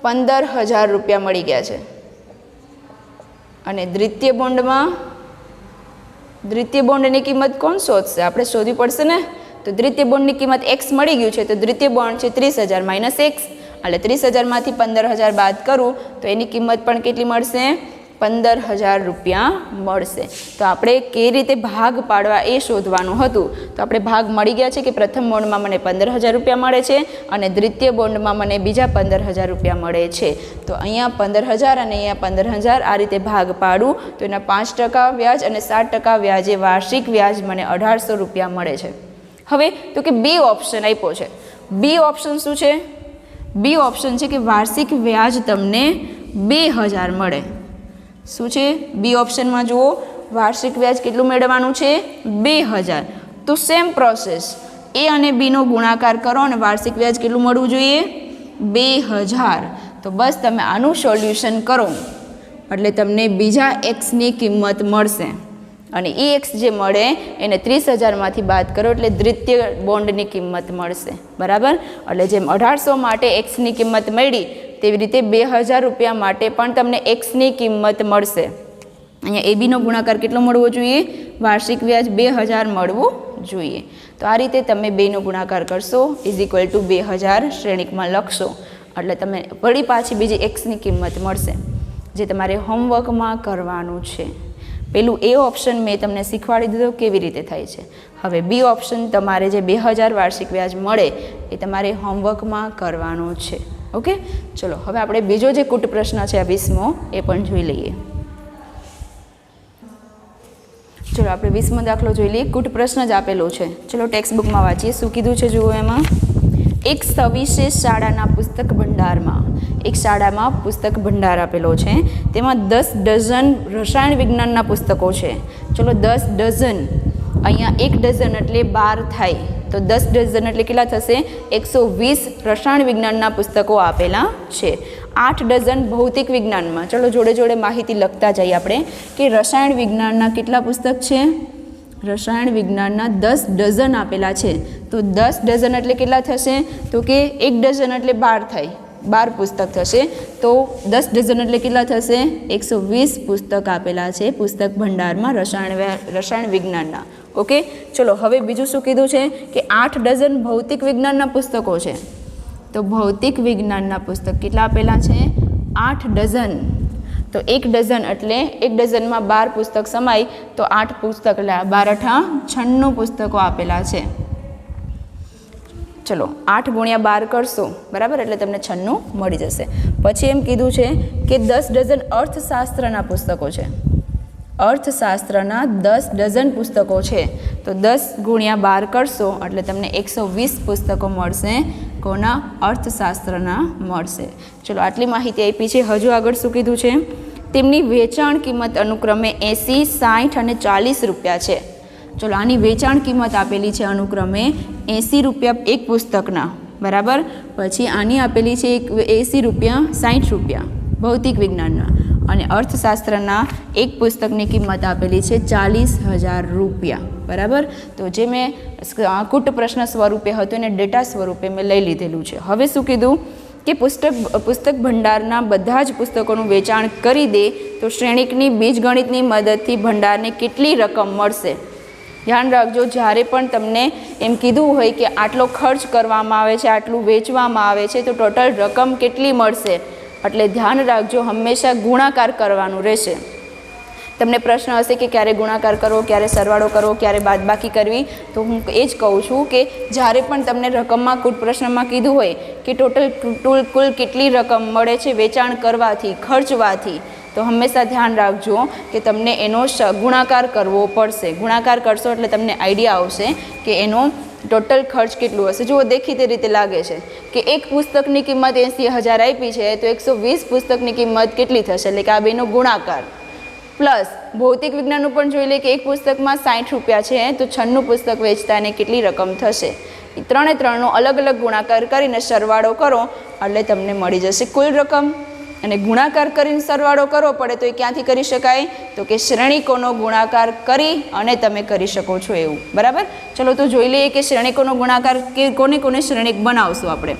15,000 રૂપિયા મળી ગયા છે. અને દ્વિતીય બોન્ડની કિંમત કોણ શોધશે? આપણે શોધવી પડશે ને. તો દ્વિતીય બોન્ડની કિંમત x મળી ગયું છે તો દ્વિતીય બોન્ડ છે 30,000 માઇનસ x એટલે 30,000 માંથી 15,000 બાદ કરું તો એની કિંમત પણ કેટલી મળશે? 15,000 રૂપિયા મળશે. તો આપણે કેવી રીતે ભાગ પાડવા એ શોધવાનું હતું. તો આપણે ભાગ મળી ગયા છે કે પ્રથમ બોન્ડમાં મને 15,000 રૂપિયા મળે છે અને દ્વિતીય બોન્ડમાં મને બીજા 15,000 રૂપિયા મળે છે. તો અહીંયા 15,000 અને અહીંયા 15,000 આ રીતે ભાગ પાડું તો એના 5% વ્યાજ અને 7% વ્યાજે વાર્ષિક વ્યાજ મને 1800 રૂપિયા મળે છે. હવે તો કે બી ઓપ્શન આપ્યો છે. બી ઓપ્શન શું છે? બી ઓપ્શન છે કે વાર્ષિક વ્યાજ તમને 2,000 મળે. શું છે? બી ઓપ્શનમાં જુઓ વાર્ષિક વ્યાજ કેટલું મેળવવાનું છે? 2,000. તો સેમ પ્રોસેસ એ અને બીનો ગુણાકાર કરો અને વાર્ષિક વ્યાજ કેટલું મળવું જોઈએ? 2,000. તો બસ તમે આનું સોલ્યુશન કરો એટલે તમને બીજા એક્સની કિંમત મળશે અને એ એક્સ જે મળે એને 30,000 માંથી બાદ કરો એટલે દ્વિતીય બોન્ડની કિંમત મળશે. બરાબર, એટલે જેમ 1800 માટે એક્સની કિંમત મળી તેવી રીતે 2,000 રૂપિયા માટે પણ તમને એક્સની કિંમત મળશે. અહીંયા એબીનો ગુણાકાર કેટલો મળવો જોઈએ? વાર્ષિક વ્યાજ 2,000 મળવું જોઈએ. તો આ રીતે તમે બેનો ગુણાકાર કરશો ઇઝ ઇક્વલ ટુ 2,000 શ્રેણિકમાં લખશો એટલે તમે વળી પાછી બીજી એક્સની કિંમત મળશે જે તમારે હોમવર્કમાં કરવાનું છે. પેલું એ ઓપ્શન મેં તમને શીખવાડી દીધો કેવી રીતે થાય છે. હવે બી ઓપ્શન તમારે જે 2,000 વાર્ષિક વ્યાજ મળે એ તમારે હોમવર્કમાં કરવાનું છે. ઓકે, ચલો હવે આપણે બીજો જે કૂટ પ્રશ્ન છે આ 20મો એ પણ જોઈ લઈએ. ચલો આપણે 20મો દાખલો જોઈ લઈએ. કુટ પ્રશ્ન જ આપેલો છે. ચલો ટેક્સ્ટ બુકમાં વાંચીએ શું કીધું છે જુઓ. એમાં એક સવિશેષ શાળાના પુસ્તક ભંડારમાં, એક શાળામાં પુસ્તક ભંડાર આપેલો છે, તેમાં 10 ડઝન રસાયણ વિજ્ઞાનના પુસ્તકો છે. ચલો 10 ડઝન, અહીંયા 1 ડઝન એટલે 12 થાય, તો 10 ડઝન એટલે કેટલા થશે? 120 રસાયણ વિજ્ઞાનના પુસ્તકો આપેલા છે. 8 ડઝન ભૌતિક વિજ્ઞાનમાં. ચલો જોડે જોડે માહિતી લખતા જઈએ આપણે કે રસાયણ વિજ્ઞાનના કેટલા પુસ્તક છે? રસાયણ વિજ્ઞાનના 10 ડઝન આપેલા છે. તો 10 ડઝન એટલે કેટલા થશે? તો કે 1 ડઝન એટલે 12 થાય, 12 પુસ્તક થશે. તો 10 ડઝન એટલે કેટલા થશે? 120 પુસ્તક આપેલા છે પુસ્તક ભંડારમાં રસાયણ વિજ્ઞાનના. ઓકે, ચલો હવે બીજું શું કીધું છે કે 8 ડઝન ભૌતિક વિજ્ઞાનના પુસ્તકો છે. તો ભૌતિક વિજ્ઞાનના પુસ્તક કેટલા આપેલા છે? 8 ડઝન. તો 1 ડઝન એટલે 1 ડઝનમાં 12 પુસ્તક સમાય, તો 8 પુસ્તક એટલે 12 × 96 પુસ્તકો આપેલા છે. ચલો 8 × 12 કરશો બરાબર, એટલે તમને 96 મળી જશે. પછી એમ કીધું છે કે 10 ડઝન અર્થશાસ્ત્રના પુસ્તકો છે. અર્થશાસ્ત્રના 10 ડઝન પુસ્તકો છે. તો 10 × 12 કરશો એટલે તમને 120 પુસ્તકો મળશે. કોના? અર્થશાસ્ત્રના મળશે. ચલો આટલી માહિતી આપી છે. હજુ આગળ શું કીધું છે? તેમની વેચાણ કિંમત અનુક્રમે 80, 60 અને 40 રૂપિયા છે. ચલો આની વેચાણ કિંમત આપેલી છે અનુક્રમે 80 રૂપિયા એક પુસ્તકના, બરાબર. પછી આની આપેલી છે 80 રૂપિયા, 60 રૂપિયા ભૌતિક વિજ્ઞાનના, અને અર્થશાસ્ત્રના એક પુસ્તકની કિંમત આપેલી છે 40,000 રૂપિયા, બરાબર. તો જે મેં કુટ પ્રશ્ન સ્વરૂપે હતું એને ડેટા સ્વરૂપે મેં લઈ લીધેલું છે. હવે શું કીધું કે પુસ્તક ભંડારના બધા જ પુસ્તકોનું વેચાણ કરી દે તો શ્રેણિકની બીજગણિતની મદદથી ભંડારને કેટલી રકમ મળશે? ધ્યાન રાખજો, જ્યારે પણ તમને એમ કીધું હોય કે આટલો ખર્ચ કરવામાં આવે છે, આટલું વેચવામાં આવે છે, તો ટોટલ રકમ કેટલી મળશે, એટલે ધ્યાન રાખજો હંમેશા ગુણાકાર કરવાનું રહેશે. તમને પ્રશ્ન હશે કે ક્યારે ગુણાકાર કરવો, ક્યારે સરવાળો કરવો, ક્યારે બાદબાકી કરવી, તો હું એ જ કહું છું કે જ્યારે પણ તમને રકમમાં કુટ પ્રશ્નમાં કીધું હોય કે ટોટલ કુલ કેટલી રકમ મળે છે વેચાણ કરવાથી, ખર્ચવાથી, તો હંમેશા ધ્યાન રાખજો કે તમને એનો ગુણાકાર કરવો પડશે. ગુણાકાર કરશો એટલે તમને આઈડિયા આવશે કે એનો ટોટલ ખર્ચ કેટલું હશે. જુઓ દેખીતી રીતે લાગે છે કે એક પુસ્તકની કિંમત 80,000 આપી છે, તો 120 પુસ્તકની કિંમત કેટલી થશે, એટલે કે આ બેનો ગુણાકાર. પ્લસ ભૌતિક વિજ્ઞાનનું પણ જોઈ લે કે એક પુસ્તકમાં 60 રૂપિયા છે, તો 96 પુસ્તક વેચતા એને કેટલી રકમ થશે. એ ત્રણે ત્રણનો અલગ અલગ ગુણાકાર કરીને સરવાળો કરો એટલે તમને મળી જશે કુલ રકમ. અને ગુણાકાર કરીને સરવાળો કરવો પડે તો એ ક્યાંથી કરી શકાય, તો કે શ્રેણિકોનો ગુણાકાર કરી અને તમે કરી શકો છો એવું, બરાબર. ચલો તો જોઈ લઈએ કે શ્રેણિકોનો ગુણાકાર કે કોને કોને શ્રેણિક બનાવશું આપણે.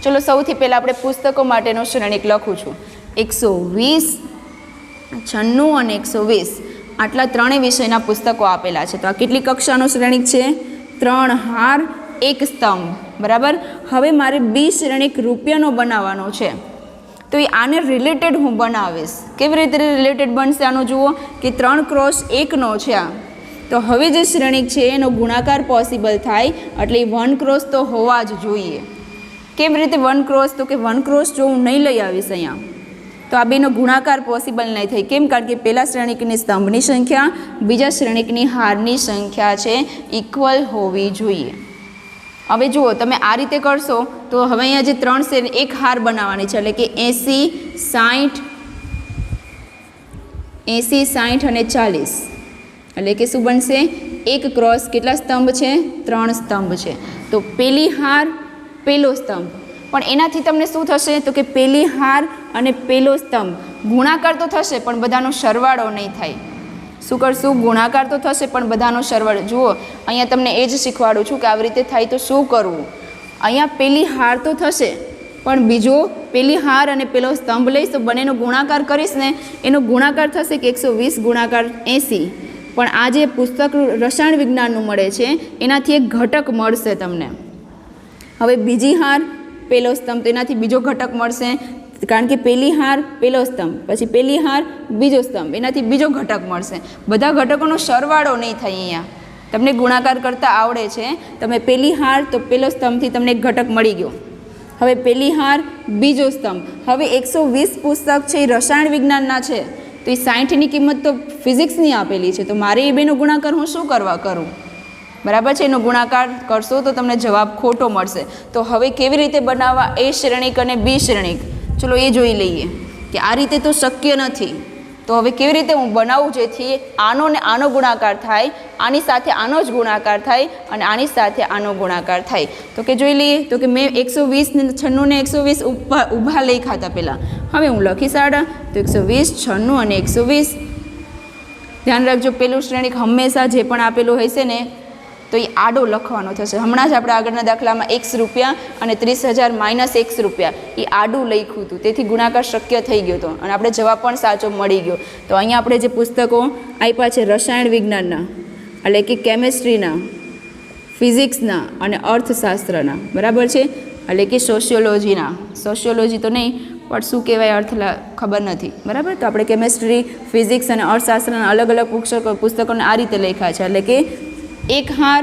ચલો સૌથી પહેલાં આપણે પુસ્તકો માટેનો શ્રેણિક લખું છું. 120, 96 અને 120 આટલા ત્રણેય વિષયના પુસ્તકો આપેલા છે. તો આ કેટલી કક્ષાનો શ્રેણિક છે? 3 હાર 1 સ્તંભ, બરાબર. હવે મારે બી શ્રેણિક રૂપિયાનો બનાવવાનો છે, તો એ આને રિલેટેડ હું બનાવીશ. કેવી રીતે રિલેટેડ બનશે આનો જુઓ કે 3x1 છે આ, તો હવે જે શ્રેણિક છે એનો ગુણાકાર પોસિબલ થાય એટલે 1x તો હોવા જ જોઈએ. કેવી રીતે 1x? તો કે 1x જો હું નહીં લઈ આવીશ અહીંયા તો આ બેનો ગુણાકાર પોસિબલ નહીં થાય. કેમ? કારણ કે પહેલા શ્રેણિકની સ્તંભની સંખ્યા બીજા શ્રેણિકની હારની સંખ્યા છે ઇક્વલ હોવી જોઈએ. હવે જુઓ તમે આ રીતે કરશો તો હવે અહીંયા જે 3 છે એક હાર બનાવવાની છે, એટલે કે 80, 60 અને 40, એટલે કે શું બનશે? 1x કેટલા સ્તંભ છે? 3 સ્તંભ છે. તો પેલી હાર પેલો સ્તંભ, પણ એનાથી તમને શું થશે તો કે પેલી હાર અને પેલો સ્તંભ ગુણાકાર તો થશે પણ બધાનો સરવાળો નહીં થાય. શું કરશું? ગુણાકાર તો થશે પણ બધાનો સરવાળો. જુઓ અહીંયા તમને એ જ શીખવાડું છું કે આવી રીતે થાય તો શું કરવું. અહીંયા પેલી હાર તો થશે પણ બીજો પેલી હાર અને પેલો સ્તંભ લઈશ તો બંનેનો ગુણાકાર કરીશ ને એનો ગુણાકાર થશે કે 120 ગુણાકાર 80, પણ આ જે પુસ્તક રસાયણ વિજ્ઞાનનું મળે છે એનાથી એક ઘટક મળશે તમને. હવે બીજી હાર પેલો સ્તંભ, તો એનાથી બીજો ઘટક મળશે, કારણ કે પેલી હાર પેલો સ્તંભ, પછી પેલી હાર બીજો સ્તંભ, એનાથી બીજો ઘટક મળશે. બધા ઘટકોનો સરવાળો નહીં થાય. અહીંયા તમને ગુણાકાર કરતાં આવડે છે, તમે પેલી હાર તો પેલો સ્તંભથી તમને એક ઘટક મળી ગયો. હવે પેલી હાર બીજો સ્તંભ. હવે 120 પુસ્તક છે એ રસાયણ વિજ્ઞાનના છે, તો એ 60ની કિંમત તો ફિઝિક્સની આપેલી છે, તો મારે એ બેનો ગુણાકાર હું શું કરું? બરાબર છે, એનો ગુણાકાર કરશો તો તમને જવાબ ખોટો મળશે. તો હવે કેવી રીતે બનાવવા એ શ્રેણિક અને બી શ્રેણિક, ચલો એ જોઈ લઈએ કે આ રીતે તો શક્ય નથી. તો હવે કેવી રીતે હું બનાવું જેથી આનો ને આનો ગુણાકાર થાય, આની સાથે આનો જ ગુણાકાર થાય અને આની સાથે આનો ગુણાકાર થાય. તો કે જોઈ લઈએ, તો કે મેં 120 ને 96 ને 120 ઊભા લખ્યા હતા પહેલાં. હવે હું લખીશ આડા, તો 120, 96 અને 120. ધ્યાન રાખજો, પેલું શ્રેણિક હંમેશા જે પણ આપેલું હશે ને તો એ આડો લખવાનો થશે. હમણાં જ આપણે આગળના દાખલામાં x રૂપિયા અને 30,000 માઇનસ x રૂપિયા એ આડું લખ્યું હતું, તેથી ગુણાકાર શક્ય થઈ ગયો હતો અને આપણે જવાબ પણ સાચો મળી ગયો. તો અહીંયા આપણે જે પુસ્તકો આપ્યા છે રસાયણ વિજ્ઞાનના, એટલે કે કેમેસ્ટ્રીના, ફિઝિક્સના અને અર્થશાસ્ત્રના, બરાબર છે, એટલે કે સોશિયોલોજી તો નહીં પણ શું કહેવાય અર્થ ખબર નથી, બરાબર. તો આપણે કેમેસ્ટ્રી, ફિઝિક્સ અને અર્થશાસ્ત્રના અલગ અલગ પુસ્તકોને આ રીતે લખ્યા છે, એટલે કે એક હાર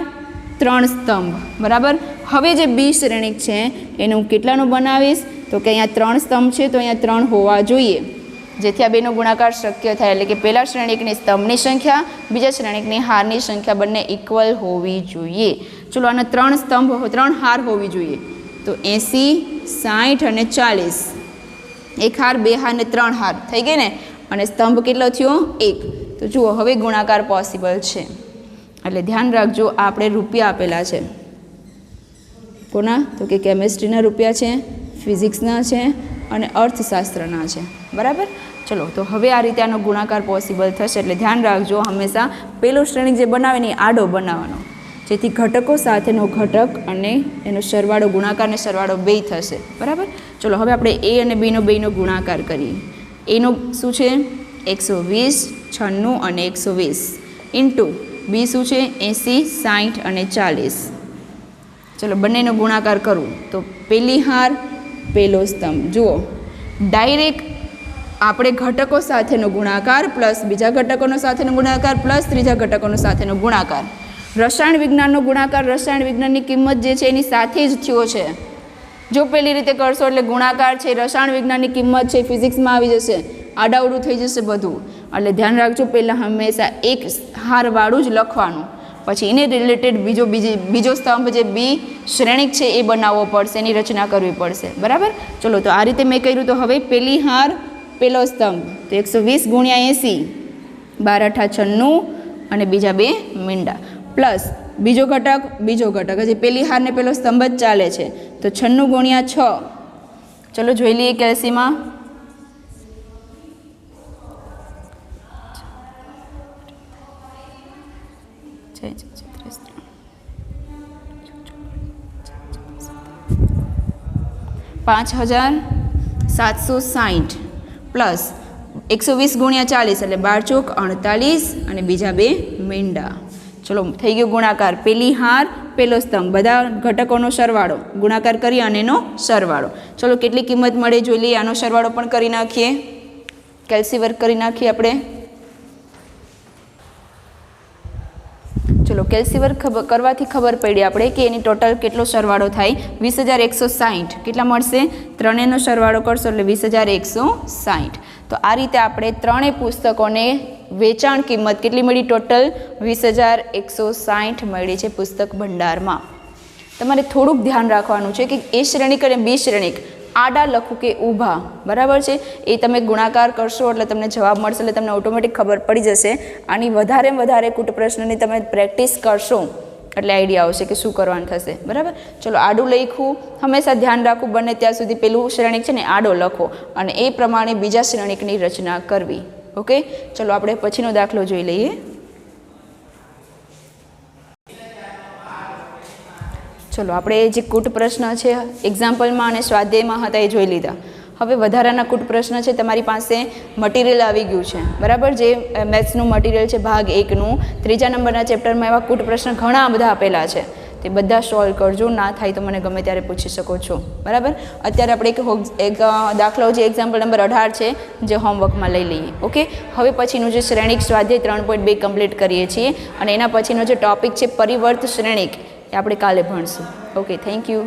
3 સ્તંભ, બરાબર. હવે જે બી શ્રેણિક છે એને હું કેટલાનું બનાવીશ, તો કે અહીંયા 3 સ્તંભ છે તો અહીંયા 3 હોવા જોઈએ, જેથી આ બેનો ગુણાકાર શક્ય થાય. એટલે કે પહેલા શ્રેણિકની સ્તંભની સંખ્યા, બીજા શ્રેણિકની હારની સંખ્યા બંને ઇક્વલ હોવી જોઈએ. ચલો આના 3 સ્તંભ, 3 હાર હોવી જોઈએ, તો 80, 60 અને 40. એક હાર, 2 હાર ને 3 હાર થઈ ગઈ ને, અને સ્તંભ કેટલો થયો? 1. તો જુઓ હવે ગુણાકાર પોસિબલ છે. એટલે ધ્યાન રાખજો, આ આપણે રૂપિયા આપેલા છે કોના, તો કે કેમેસ્ટ્રીના રૂપિયા છે, ફિઝિક્સના છે અને અર્થશાસ્ત્રના છે, બરાબર. ચલો તો હવે આ રીતે આનો ગુણાકાર પોસિબલ થશે. એટલે ધ્યાન રાખજો, હંમેશા પેલો શ્રેણિક જે બનાવે ને એ આડો બનાવવાનો, જેથી ઘટકો સાથેનો ઘટક અને એનો સરવાળો, ગુણાકાર ને સરવાળો બેય થશે, બરાબર. ચલો હવે આપણે એ અને બીનો બેયનો ગુણાકાર કરીએ. એનો શું છે? 120, 96 અને 120 ઇન્ટુ બી શું છે? 80, 60 અને 40. ચલો બંનેનો ગુણાકાર કરું તો પેલી હાર, પેલો સ્તંભ. જુઓ ડાયરેક્ટ આપણે ઘટકો સાથેનો ગુણાકાર પ્લસ બીજા ઘટકોનો સાથેનો ગુણાકાર પ્લસ ત્રીજા ઘટકોનો સાથેનો ગુણાકાર. રસાયણ વિજ્ઞાનનો ગુણાકાર રસાયણ વિજ્ઞાનની કિંમત જે છે એની સાથે જ થયો છે. જો પેલી રીતે કરશો એટલે ગુણાકાર છે રસાયણ વિજ્ઞાનની કિંમત છે ફિઝિક્સમાં આવી જશે, આડાવડું થઈ જશે બધું. એટલે ધ્યાન રાખજો, પહેલાં હંમેશા એક હારવાળું જ લખવાનું, પછી એને રિલેટેડ બીજો સ્તંભ જે બી શ્રેણિક છે એ બનાવવો પડશે, એની રચના કરવી પડશે, બરાબર. ચલો તો આ રીતે મેં કર્યું. તો હવે પેલી હાર, પેલો સ્તંભ, તો 120 ગુણ્યા 80, 12 × 8 = 96 અને બીજા 2 મીંડા, પ્લસ બીજો ઘટક હજી પેલી હાર ને પેલો સ્તંભ જ ચાલે છે, તો 96 ગુણ્યા 6. ચલો જોઈ લઈએ કેલ્સીમાં. $5,760 પ્લસ 120 ગુણ્યા 40 એટલે 12 ચોક 48 અને બીજા 2 મીંડા. ચલો થઈ ગયો ગુણાકાર. પેલી હાર, પેલો સ્તંભ, બધા ઘટકોનો સરવાળો, ગુણાકાર કરી અને એનો સરવાળો. ચલો કેટલી કિંમત મળે જોઈ લઈએ. આનો સરવાળો પણ કરી નાખીએ, કેલ્સી વર્ક કરી નાખીએ આપણે. ચલો કેલ્સી વર્ક કરવાથી ખબર પડી આપણે કે એની ટોટલ કેટલો સરવાળો થાય. 20,160 કેટલા મળશે? ત્રણેયનો સરવાળો કરશો એટલે 20,160. તો આ રીતે આપણે ત્રણેય પુસ્તકોને વેચાણ કિંમત કેટલી મળી? ટોટલ 20,160 મળી છે પુસ્તક ભંડારમાં. તમારે થોડુંક ધ્યાન રાખવાનું છે કે એ શ્રેણિક અને બી શ્રેણિક આડા લખું કે ઊભા, બરાબર છે, એ તમે ગુણાકાર કરશો એટલે તમને જવાબ મળશે, એટલે તમને ઓટોમેટિક ખબર પડી જશે. આની વધારે કૂટ પ્રશ્નની તમે પ્રેક્ટિસ કરશો એટલે આઈડિયા આવશે કે શું કરવાનું થશે, બરાબર. ચલો આડું લખવું, હંમેશા ધ્યાન રાખવું બને ત્યાં સુધી પેલું શ્રેણિક છે ને આડો લખો અને એ પ્રમાણે બીજા શ્રેણિકની રચના કરવી. ઓકે, ચલો આપણે પછીનો દાખલો જોઈ લઈએ. ચલો આપણે જે કૂટ પ્રશ્ન છે એક્ઝામ્પલમાં અને સ્વાધ્યાયમાં હતા એ જોઈ લીધા. હવે વધારાના કૂટ પ્રશ્ન છે. તમારી પાસે મટીરિયલ આવી ગયું છે, બરાબર, જે મેથ્સનું મટીરિયલ છે ભાગ 1નું 3જા નંબરના ચેપ્ટરમાં એવા કૂટ પ્રશ્ન ઘણા બધા આપેલા છે, તે બધા સોલ્વ કરજો. ના થાય તો મને ગમે ત્યારે પૂછી શકો છો, બરાબર. અત્યારે આપણે એક દાખલો જે એક્ઝામ્પલ નંબર 18 છે જે હોમવર્કમાં લઈ લઈએ. ઓકે, હવે પછીનું જે શ્રેણિક સ્વાધ્યાય 3.2 કમ્પ્લીટ કરીએ છીએ અને એના પછીનો જે ટોપિક છે પરિવર્ત શ્રેણિક એ આપણે કાલે ભણશું. Okay, thank you.